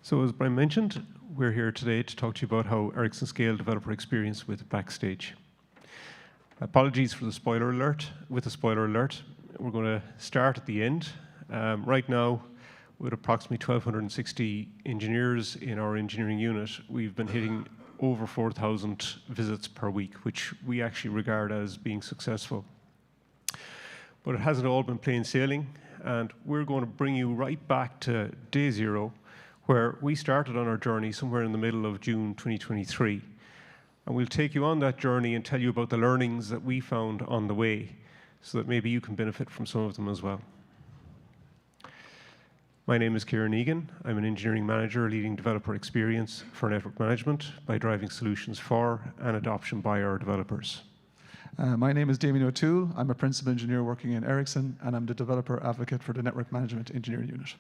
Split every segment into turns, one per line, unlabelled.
So as Brian mentioned, we're here today to talk to you about how Ericsson scaled developer experience with Backstage. Apologies for the spoiler alert. With the spoiler alert, we're going to start at the end. Right now, with approximately 1,260 engineers in our engineering unit, we've been hitting over 4,000 visits per week, which we actually regard as being successful. But it hasn't all been plain sailing, and we're going to bring you right back to day zero, where we started on our journey somewhere in the middle of June 2023. And we'll take you on that journey and tell you about the learnings that we found on the way, so that maybe you can benefit from some of them as well. My name is Kieran Egan. I'm an engineering manager leading developer experience for network management by driving solutions for and adoption by our developers.
My name is Damien O'Toole. I'm a principal engineer working in Ericsson, and I'm the developer advocate for the network management engineering unit.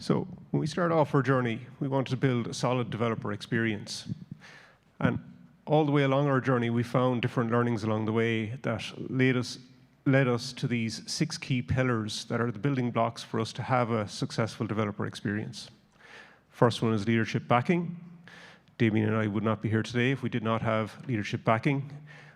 So when we started off our journey, we wanted to build a solid developer experience. And all the way along our journey, we found different learnings along the way that led us to these 6 key pillars that are the building blocks for us to have a successful developer experience. First one is leadership backing. Damien and I would not be here today if we did not have leadership backing.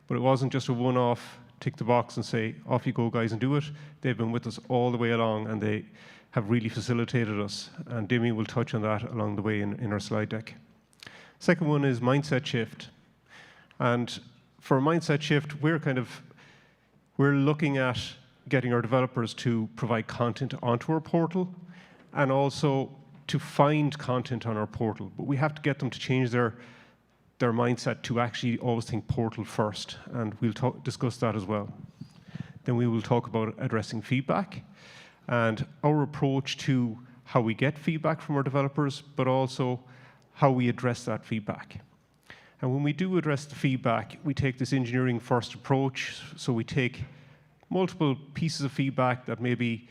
But it wasn't just a one-off, tick the box and say, off you go guys and do it. They've been with us all the way along, and they have really facilitated us. And Damien will touch on that along the way in our slide deck. Second one is mindset shift. And for a mindset shift, we're looking at getting our developers to provide content onto our portal and also to find content on our portal. But we have to get them to change their mindset to actually always think portal first. And we'll discuss that as well. Then we will talk about addressing feedback and our approach to how we get feedback from our developers, but also how we address that feedback. And when we do address the feedback, we take this engineering first approach. So we take multiple pieces of feedback that may be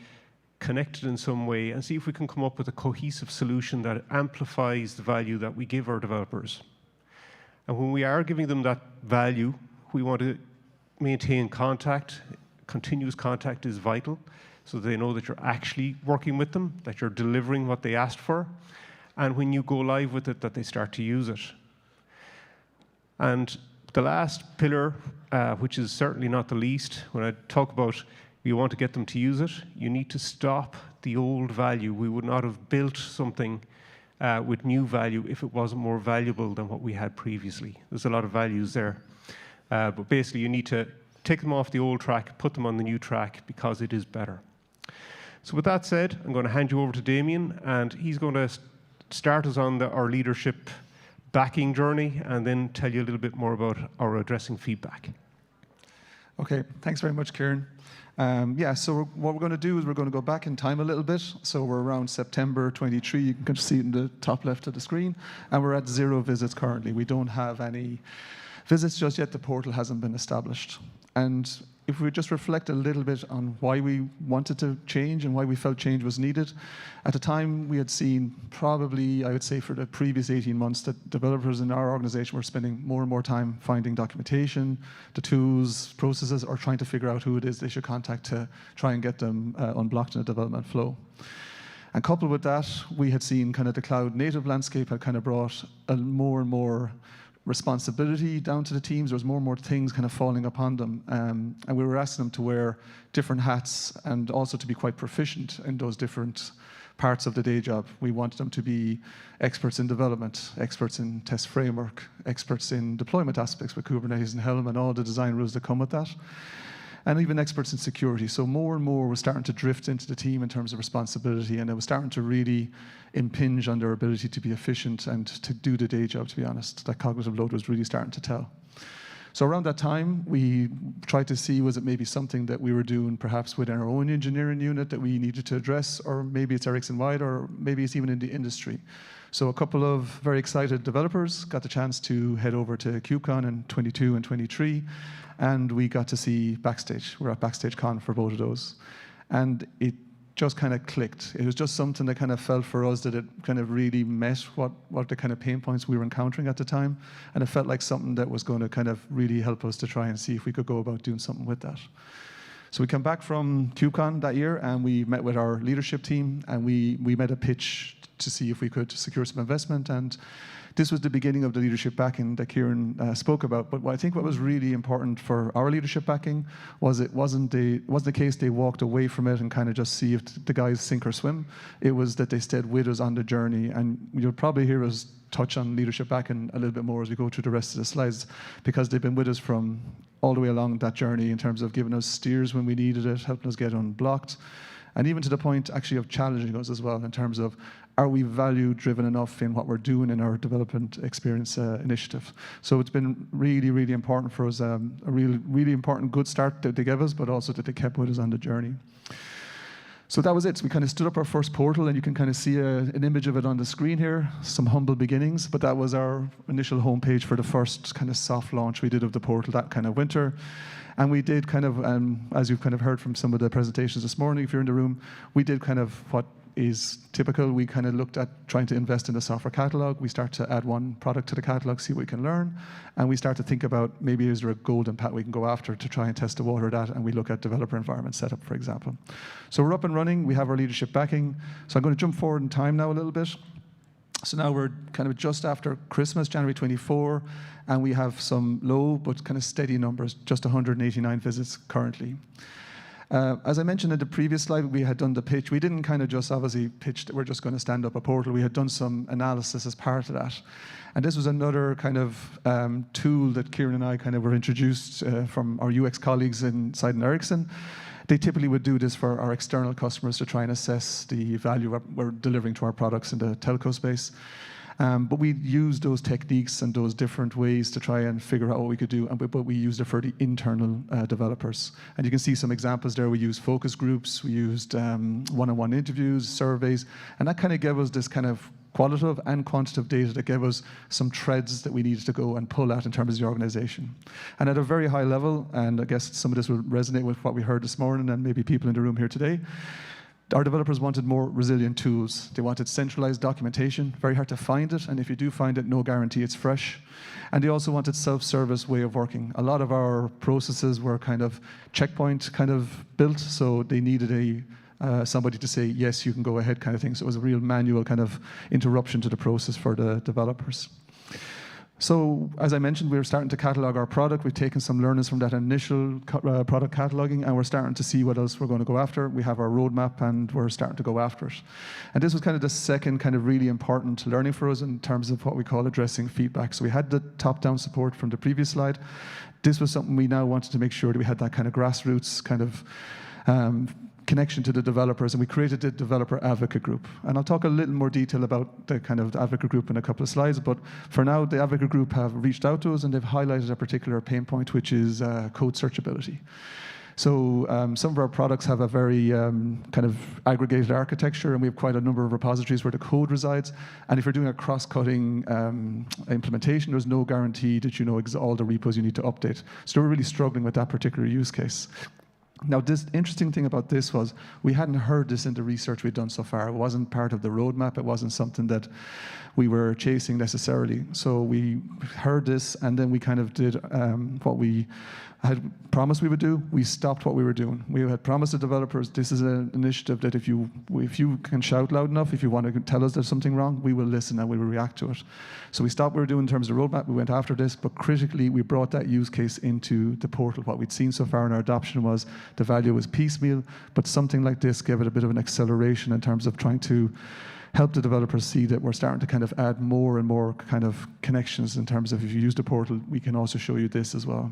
connected in some way and see if we can come up with a cohesive solution that amplifies the value that we give our developers. And when we are giving them that value, we want to maintain contact. Continuous contact is vital, so they know that you're actually working with them, that you're delivering what they asked for, and when you go live with it, that they start to use it. And the last pillar, which is certainly not the least, when I talk about you want to get them to use it, you need to stop the old value. We would not have built something with new value if it wasn't more valuable than what we had previously. There's a lot of values there. But basically, you need to take them off the old track, put them on the new track, because it is better. So with that said, I'm going to hand you over to Damien, and he's going to start us on our leadership backing journey, and then tell you a little bit more about our addressing feedback.
Okay, thanks very much, Kieran. So what we're going to do is we're going to go back in time a little bit. So we're around September 23. You can see it in the top left of the screen. And we're at 0 visits currently. We don't have any visits just yet. The portal hasn't been established. And if we just reflect a little bit on why we wanted to change and why we felt change was needed, at the time we had seen probably, I would say for the previous 18 months, that developers in our organization were spending more and more time finding documentation, the tools, processes, or trying to figure out who it is they should contact to try and get them unblocked in the development flow. And coupled with that, we had seen kind of the cloud native landscape had kind of brought more and more responsibility down to the teams. There was more and more things kind of falling upon them. And we were asking them to wear different hats and also to be quite proficient in those different parts of the day job. We wanted them to be experts in development, experts in test framework, experts in deployment aspects with Kubernetes and Helm and all the design rules that come with that, and even experts in security. So more and more was starting to drift into the team in terms of responsibility, and it was starting to really impinge on their ability to be efficient and to do the day job, to be honest. That cognitive load was really starting to tell. So around that time, we tried to see, was it maybe something that we were doing perhaps within our own engineering unit that we needed to address, or maybe it's Ericsson-wide, or maybe it's even in the industry. So a couple of very excited developers got the chance to head over to KubeCon in 22 and 23, and we got to see Backstage. We're at Backstage Con for both of those. And it just kind of clicked. It was just something that kind of felt for us that it kind of really met what the kind of pain points we were encountering at the time. And it felt like something that was going to kind of really help us to try and see if we could go about doing something with that. So we came back from KubeCon that year, and we met with our leadership team, and we made a pitch to see if we could secure some investment. And this was the beginning of the leadership backing that Kieran spoke about. But I think what was really important for our leadership backing was it wasn't the case they walked away from it and kind of just see if the guys sink or swim. It was that they stayed with us on the journey. And you'll probably hear us touch on leadership backing a little bit more as we go through the rest of the slides, because they've been with us from all the way along that journey in terms of giving us steers when we needed it, helping us get unblocked, and even to the point actually of challenging us as well in terms of, are we value driven enough in what we're doing in our development experience initiative? So it's been really, really important for us, a really important good start that they gave us, but also that they kept with us on the journey. So that was it. So we kind of stood up our first portal, and you can kind of see an image of it on the screen here, some humble beginnings, but that was our initial homepage for the first kind of soft launch we did of the portal that kind of winter. And we did kind of, as you've kind of heard from some of the presentations this morning, if you're in the room, we did kind of what is typical. We kind of looked at trying to invest in the software catalog. We start to add one product to the catalog, see what we can learn. And we start to think about maybe is there a golden path we can go after to try and test the water of that. And we look at developer environment setup, for example. So we're up and running. We have our leadership backing. So I'm going to jump forward in time now a little bit. So now we're kind of just after Christmas, January 24, and we have some low but kind of steady numbers, just 189 visits currently. As I mentioned in the previous slide, we had done the pitch. We didn't kind of just obviously pitch that we're just going to stand up a portal. We had done some analysis as part of that. And this was another kind of tool that Kieran and I kind of were introduced from our UX colleagues inside Ericsson. They typically would do this for our external customers to try and assess the value we're delivering to our products in the telco space. But we used those techniques and those different ways to try and figure out what we could do, but we used it for the internal developers. And you can see some examples there. We used focus groups, we used one-on-one interviews, surveys, and that kind of gave us this kind of qualitative and quantitative data that gave us some threads that we needed to go and pull at in terms of the organization. And at a very high level, and I guess some of this will resonate with what we heard this morning and maybe people in the room here today, our developers wanted more resilient tools. They wanted centralized documentation, very hard to find it, and if you do find it, no guarantee it's fresh. And they also wanted self-service way of working. A lot of our processes were kind of checkpoint kind of built, so they needed somebody to say, yes, you can go ahead kind of thing. So it was a real manual kind of interruption to the process for the developers. So as I mentioned, we were starting to catalog our product. We've taken some learnings from that initial product cataloging, and we're starting to see what else we're going to go after. We have our roadmap, and we're starting to go after it. And this was kind of the second kind of really important learning for us in terms of what we call addressing feedback. So we had the top-down support from the previous slide. This was something we now wanted to make sure that we had that kind of grassroots kind of connection to the developers, and we created the developer advocate group. And I'll talk a little more detail about the kind of advocate group in a couple of slides, but for now, the advocate group have reached out to us and they've highlighted a particular pain point, which is code searchability. So some of our products have a very kind of aggregated architecture, and we have quite a number of repositories where the code resides. And if you're doing a cross-cutting implementation, there's no guarantee that you know all the repos you need to update. So we're really struggling with that particular use case. Now, this interesting thing about this was we hadn't heard this in the research we'd done so far. It wasn't part of the roadmap. It wasn't something that we were chasing necessarily. So we heard this, and then we kind of did what we had promised we would do. We stopped what we were doing. We had promised the developers this is an initiative that if you can shout loud enough, if you want to tell us there's something wrong, we will listen and we will react to it. So we stopped what we were doing in terms of the roadmap. We went after this, but critically, we brought that use case into the portal. What we'd seen so far in our adoption was the value was piecemeal, but something like this gave it a bit of an acceleration in terms of trying to help the developers see that we're starting to kind of add more and more kind of connections in terms of if you use the portal, we can also show you this as well.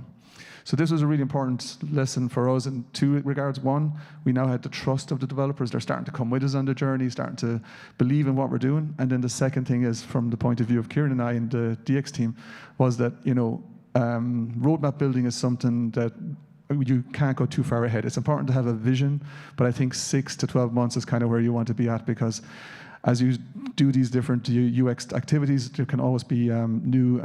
So this was a really important lesson for us in two regards. One, we now had the trust of the developers. They're starting to come with us on the journey, starting to believe in what we're doing. And then the second thing is, from the point of view of Kieran and I and the DX team, was that, roadmap building is something that you can't go too far ahead. It's important to have a vision, but I think 6 to 12 months is kind of where you want to be at, because as you do these different UX activities, there can always be new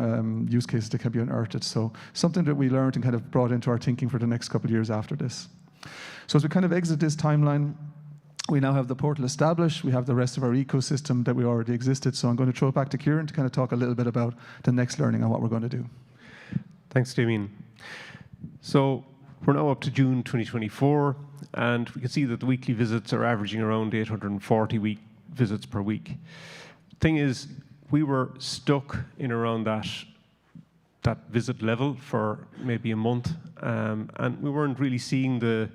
use cases that can be unearthed. So something that we learned and kind of brought into our thinking for the next couple of years after this. So as we kind of exit this timeline, we now have the portal established. We have the rest of our ecosystem that we already existed. So I'm going to throw it back to Kieran to kind of talk a little bit about the next learning and what we're going to do.
Thanks, Damien. So We're now up to June 2024, and we can see that the weekly visits are averaging around 840 visits per week. Thing is, we were stuck in around that visit level for maybe a month, and we weren't really seeing the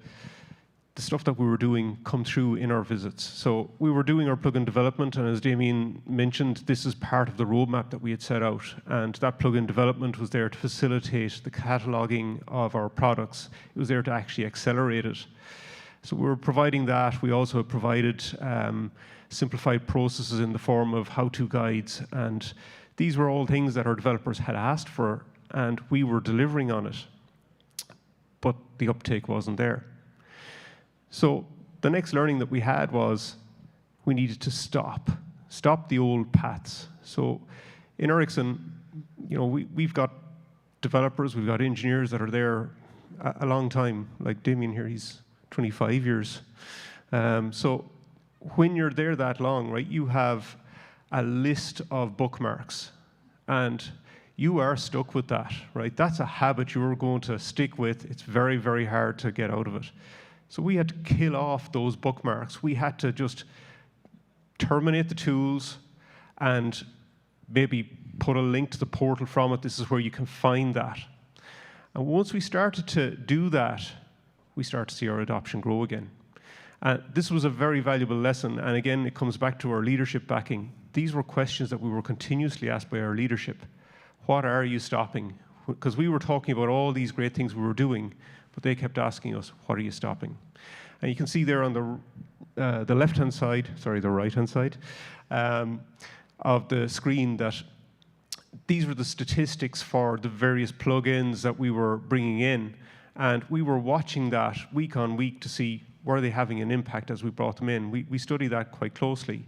stuff that we were doing come through in our visits. So we were doing our plugin development, and as Damien mentioned, this is part of the roadmap that we had set out, and that plugin development was there to facilitate the cataloging of our products. It was there to actually accelerate it. So we were providing that. We also provided simplified processes in the form of how-to guides, and these were all things that our developers had asked for, and we were delivering on it, but the uptake wasn't there. So the next learning that we had was we needed to stop the old paths. So in Ericsson, we've got developers, we've got engineers that are there a long time. Like Damien here, he's 25 years. So when you're there that long, right, you have a list of bookmarks, and you are stuck with that, right? That's a habit you're going to stick with. It's very, very hard to get out of it. So we had to kill off those bookmarks. We had to just terminate the tools and maybe put a link to the portal from it. This is where you can find that. And once we started to do that, we start to see our adoption grow again. This was a very valuable lesson. And again, it comes back to our leadership backing. These were questions that we were continuously asked by our leadership. What are you stopping? Because we were talking about all these great things we were doing, but they kept asking us, what are you stopping? And you can see there on the left-hand side, sorry, the right-hand side of the screen that these were the statistics for the various plugins that we were bringing in. And we were watching that week on week to see, were they having an impact as we brought them in? We study that quite closely.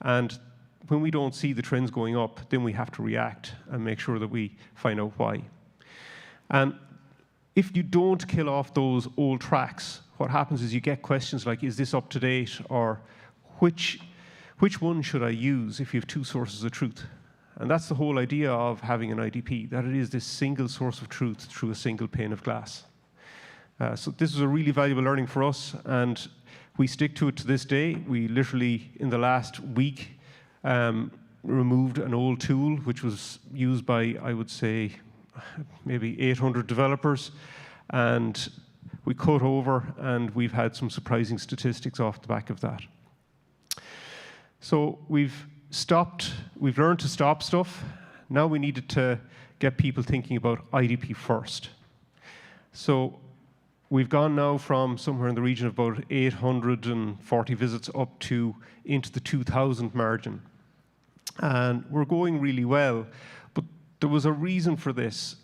And when we don't see the trends going up, then we have to react and make sure that we find out why. And if you don't kill off those old tracks, what happens is you get questions like, is this up to date? Or which one should I use if you have two sources of truth? And that's the whole idea of having an IDP, that it is this single source of truth through a single pane of glass. So this is a really valuable learning for us, and we stick to it to this day. We literally, in the last week, removed an old tool which was used by, I would say, maybe 800 developers, and we cut over, and we've had some surprising statistics off the back of that. So we've learned to stop stuff. Now we needed to get people thinking about IDP first. So we've gone now from somewhere in the region of about 840 visits up to into the 2,000 margin. And we're going really well, but there was a reason for this.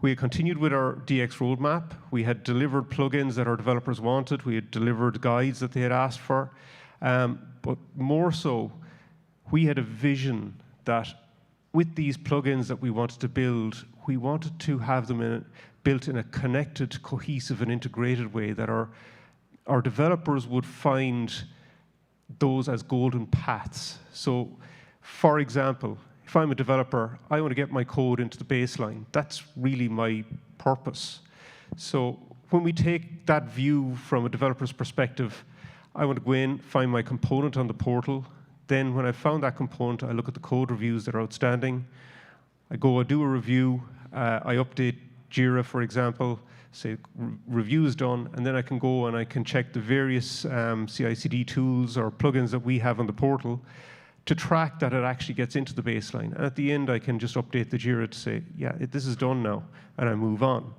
We had continued with our DX roadmap. We had delivered plugins that our developers wanted. We had delivered guides that they had asked for. But more so, we had a vision that with these plugins that we wanted to build, we wanted to have them built in a connected, cohesive, and integrated way that our developers would find those as golden paths. So, for example, if I'm a developer, I want to get my code into the baseline. That's really my purpose. So when we take that view from a developer's perspective, I want to go in, find my component on the portal. Then when I've found that component, I look at the code reviews that are outstanding. I do a review. I update Jira, for example, say review is done, and then I can go and I can check the various CI/CD tools or plugins that we have on the portal to track that it actually gets into the baseline. And at the end, I can just update the Jira to say, yeah, this is done now, and I move on.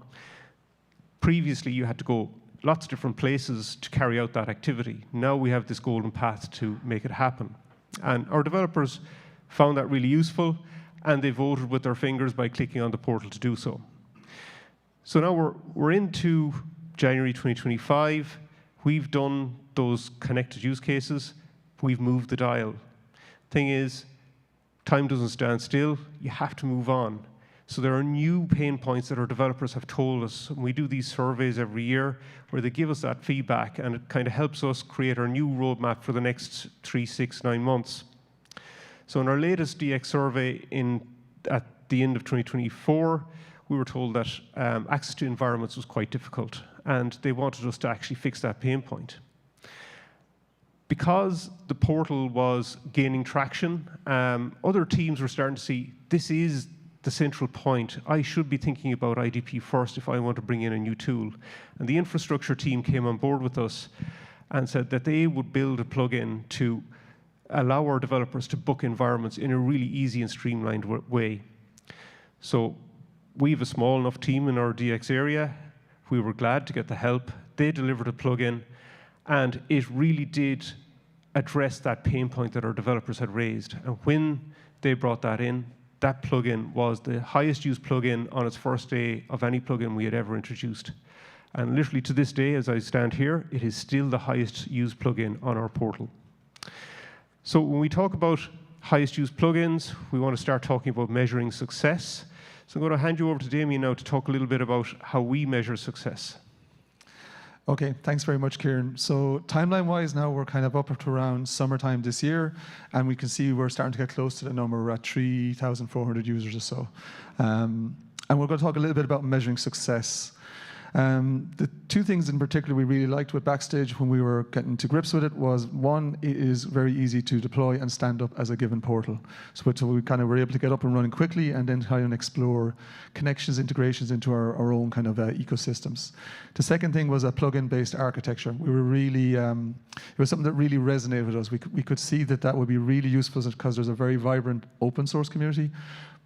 Previously, you had to go lots of different places to carry out that activity. Now we have this golden path to make it happen. And our developers found that really useful, and they voted with their fingers by clicking on the portal to do so. So now we're into January 2025. We've done those connected use cases. We've moved the dial. Thing is, time doesn't stand still. You have to move on. So there are new pain points that our developers have told us. And we do these surveys every year where they give us that feedback, and it kind of helps us create our new roadmap for the next 3, 6, 9 months. So in our latest DX survey at the end of 2024, we were told that access to environments was quite difficult, and they wanted us to actually fix that pain point. Because the portal was gaining traction, other teams were starting to see this is the central point. I should be thinking about IDP first if I want to bring in a new tool. And the infrastructure team came on board with us and said that they would build a plugin to allow our developers to book environments in a really easy and streamlined way. So we have a small enough team in our DX area. We were glad to get the help. They delivered a plugin, and it really did address that pain point that our developers had raised. And when they brought that in, that plugin was the highest used plugin on its first day of any plugin we had ever introduced. And literally to this day, as I stand here, it is still the highest used plugin on our portal. So when we talk about highest used plugins, we want to start talking about measuring success. So I'm going to hand you over to Damien now to talk a little bit about how we measure success.
Okay, thanks very much, Kieran. So timeline-wise now, we're kind of up to around summertime this year, and we can see we're starting to get close to the number. We're at 3,400 users or so. And we're going to talk a little bit about measuring success. The two things in particular we really liked with Backstage when we were getting to grips with it was, one, it is very easy to deploy and stand up as a given portal. So we kind of were able to get up and running quickly and then try and explore connections, integrations into our own kind of ecosystems. The second thing was a plugin-based architecture. We were really, it was something that really resonated with us. We could see that would be really useful because there's a very vibrant open source community.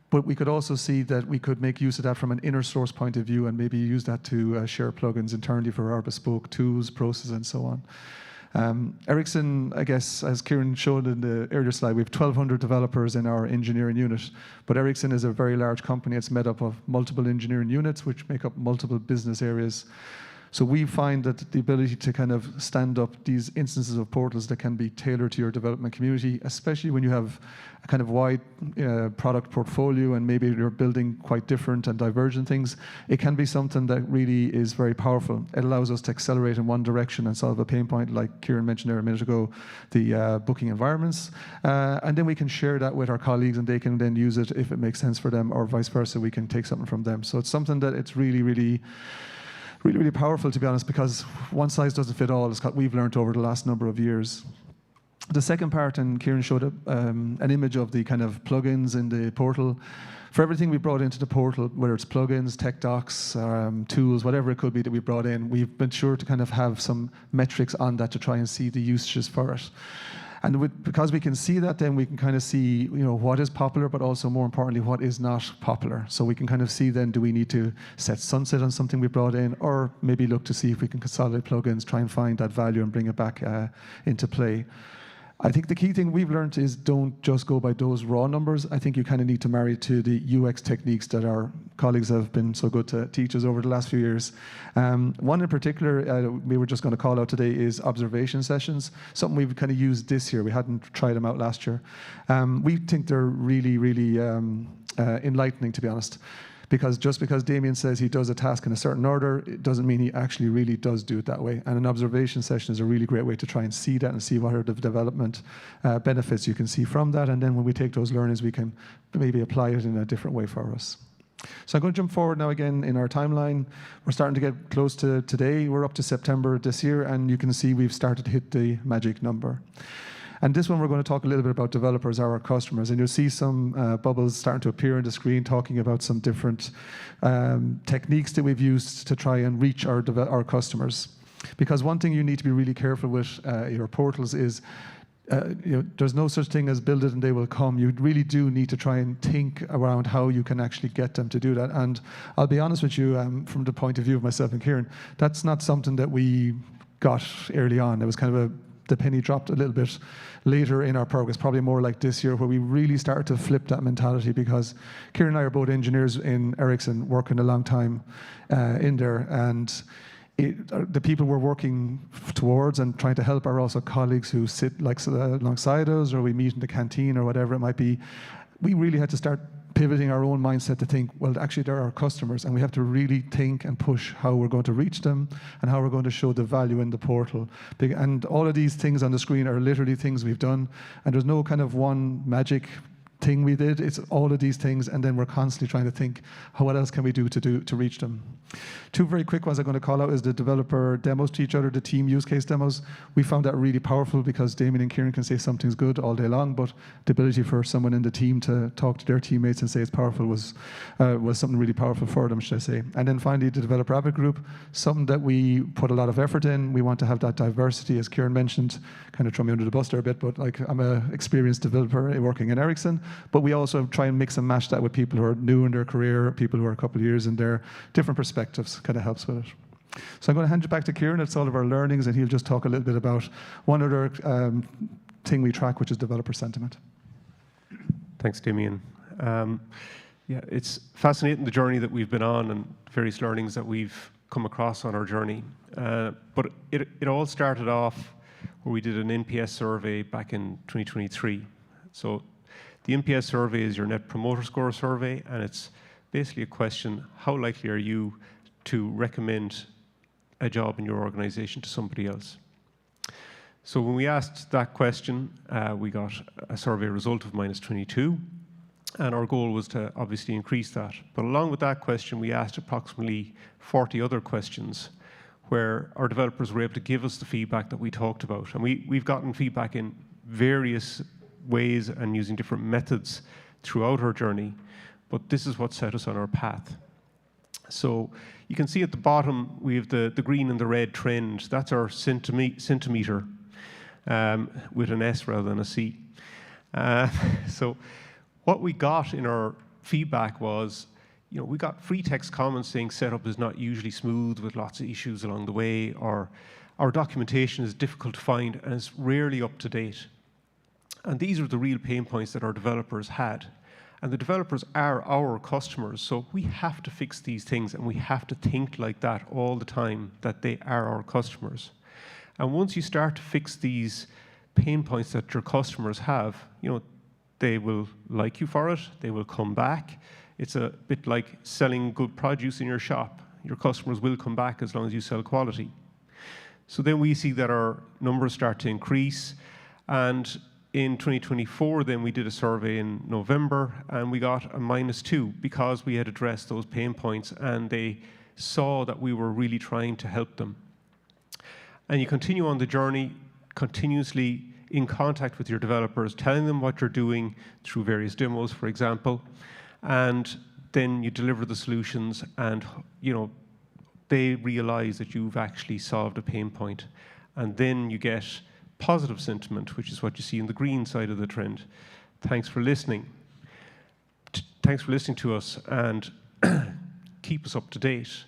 But we could also see that we could make use of that from an inner source point of view and maybe use that to share plugins internally for our bespoke tools, processes, and so on. Ericsson, I guess, as Kieran showed in the earlier slide, we have 1,200 developers in our engineering unit. But Ericsson is a very large company. It's made up of multiple engineering units, which make up multiple business areas. So we find that the ability to kind of stand up these instances of portals that can be tailored to your development community, especially when you have a kind of wide product portfolio and maybe you're building quite different and divergent things, it can be something that really is very powerful. It allows us to accelerate in one direction and solve a pain point, like Kieran mentioned there a minute ago, the booking environments. And then we can share that with our colleagues and they can then use it if it makes sense for them, or vice versa, we can take something from them. So it's something that it's really powerful, to be honest, because one size doesn't fit all. It's what we've learned over the last number of years. The second part, and Kieran showed an image of the kind of plugins in the portal. For everything we brought into the portal, whether it's plugins, tech docs, tools, whatever it could be that we brought in, we've been sure to kind of have some metrics on that to try and see the usages for it. And because we can see that, then we can kind of see, what is popular, but also more importantly, what is not popular. So we can kind of see then, do we need to set sunset on something we brought in, or maybe look to see if we can consolidate plugins, try and find that value and bring it back into play. I think the key thing we've learned is don't just go by those raw numbers. I think you kind of need to marry it to the UX techniques that our colleagues have been so good to teach us over the last few years. One in particular we were just going to call out today is observation sessions, something we've kind of used this year. We hadn't tried them out last year. We think they're really enlightening, to be honest. Because just because Damien says he does a task in a certain order, it doesn't mean he actually really does do it that way. And an observation session is a really great way to try and see that and see what are the development benefits you can see from that. And then when we take those learnings, we can maybe apply it in a different way for us. So I'm going to jump forward now again in our timeline. We're starting to get close to today. We're up to September this year, and you can see we've started to hit the magic number. And this one, we're going to talk a little bit about developers, our customers. And you'll see some bubbles starting to appear on the screen talking about some different techniques that we've used to try and reach our customers. Because one thing you need to be really careful with your portals is there's no such thing as build it and they will come. You really do need to try and think around how you can actually get them to do that. And I'll be honest with you, from the point of view of myself and Kieran, that's not something that we got early on. It was kind of the penny dropped a little bit later in our progress, probably more like this year, where we really started to flip that mentality, because Kieran and I are both engineers in Ericsson, working a long time in there, and the people we're working towards and trying to help are also colleagues who sit alongside us, or we meet in the canteen or whatever it might be. We really had to start pivoting our own mindset to think, well, actually they're our customers, and we have to really think and push how we're going to reach them and how we're going to show the value in the portal. And all of these things on the screen are literally things we've done, and there's no kind of one magic thing we did. It's all of these things, and then we're constantly trying to think, what else can we do to reach them? Two very quick ones I'm going to call out is the developer demos to each other, the team use case demos. We found that really powerful because Damien and Kieran can say something's good all day long, but the ability for someone in the team to talk to their teammates and say it's powerful was something really powerful for them, should I say. And then finally, the developer advocate group, something that we put a lot of effort in. We want to have that diversity, as Kieran mentioned, kind of throw me under the bus there a bit, but like I'm an experienced developer working in Ericsson, but we also try and mix and match that with people who are new in their career, people who are a couple of years in their different perspectives, kind of helps with it. So I'm going to hand you back to Kieran. It's all of our learnings, and he'll just talk a little bit about one other thing we track, which is developer sentiment.
Thanks, Damien. Yeah, it's fascinating the journey that we've been on and various learnings that we've come across on our journey. But it all started off where we did an NPS survey back in 2023. So the NPS survey is your Net Promoter Score survey, and it's basically a question: how likely are you to recommend a job in your organization to somebody else? So when we asked that question, we got a survey result of -22, and our goal was to obviously increase that. But along with that question, we asked approximately 40 other questions where our developers were able to give us the feedback that we talked about. And we've gotten feedback in various ways and using different methods throughout our journey, but this is what set us on our path. So you can see at the bottom, we have the green and the red trend. That's our centimeter, with an S rather than a C. So what we got in our feedback was, we got free text comments saying setup is not usually smooth with lots of issues along the way, or our documentation is difficult to find and it's rarely up to date. And these are the real pain points that our developers had. And the developers are our customers, so we have to fix these things, and we have to think like that all the time, that they are our customers. And once you start to fix these pain points that your customers have, they will like you for it, they will come back. It's a bit like selling good produce in your shop. Your customers will come back as long as you sell quality. So then we see that our numbers start to increase, and in 2024, then we did a survey in November, and we got a -2 because we had addressed those pain points, and they saw that we were really trying to help them. And you continue on the journey, continuously in contact with your developers, telling them what you're doing through various demos, for example, and then you deliver the solutions, and they realize that you've actually solved a pain point. And then you get positive sentiment, which is what you see in the green side of the trend. Thanks for listening. Thanks for listening to us, and keep us up to date.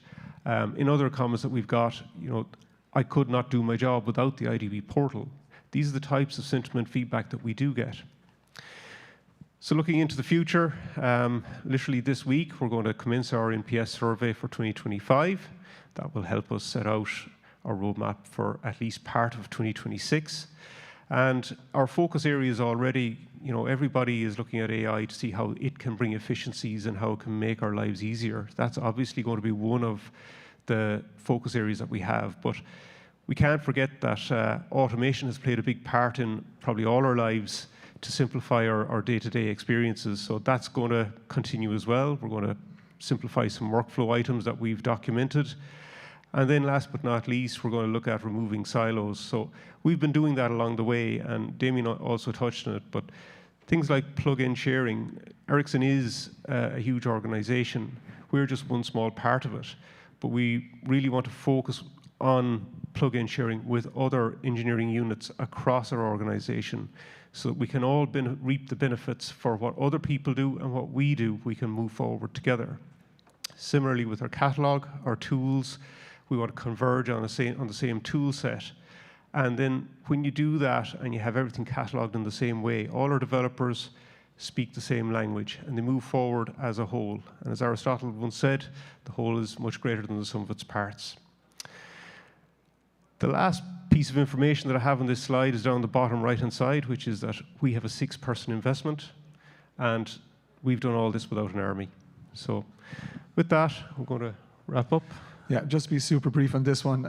In other comments that we've got, I could not do my job without the IDB portal. These are the types of sentiment feedback that we do get. So looking into the future, literally this week, we're going to commence our NPS survey for 2025. That will help us set out our roadmap for at least part of 2026. And our focus areas already, everybody is looking at AI to see how it can bring efficiencies and how it can make our lives easier. That's obviously going to be one of the focus areas that we have. But we can't forget that automation has played a big part in probably all our lives to simplify our day-to-day experiences. So that's going to continue as well. We're going to simplify some workflow items that we've documented. And then last but not least, we're going to look at removing silos. So we've been doing that along the way, and Damien also touched on it, but things like plug-in sharing. Ericsson is a huge organization. We're just one small part of it, but we really want to focus on plug-in sharing with other engineering units across our organization so that we can all reap the benefits for what other people do and what we do. We can move forward together. Similarly with our catalog, our tools, we want to converge on the same tool set. And then when you do that and you have everything cataloged in the same way, all our developers speak the same language and they move forward as a whole. And as Aristotle once said, the whole is much greater than the sum of its parts. The last piece of information that I have on this slide is down the bottom right-hand side, which is that we have a 6-person investment, and we've done all this without an army. So with that, I'm going to wrap up.
Yeah, just to be super brief on this one.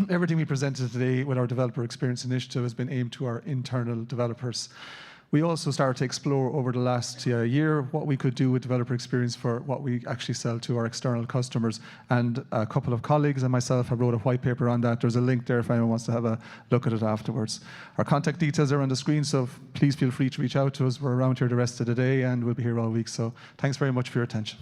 Everything we presented today with our Developer Experience Initiative has been aimed to our internal developers. We also started to explore over the last year what we could do with developer experience for what we actually sell to our external customers. And a couple of colleagues and myself have wrote a white paper on that. There's a link there if anyone wants to have a look at it afterwards. Our contact details are on the screen, so please feel free to reach out to us. We're around here the rest of the day and we'll be here all week. So thanks very much for your attention.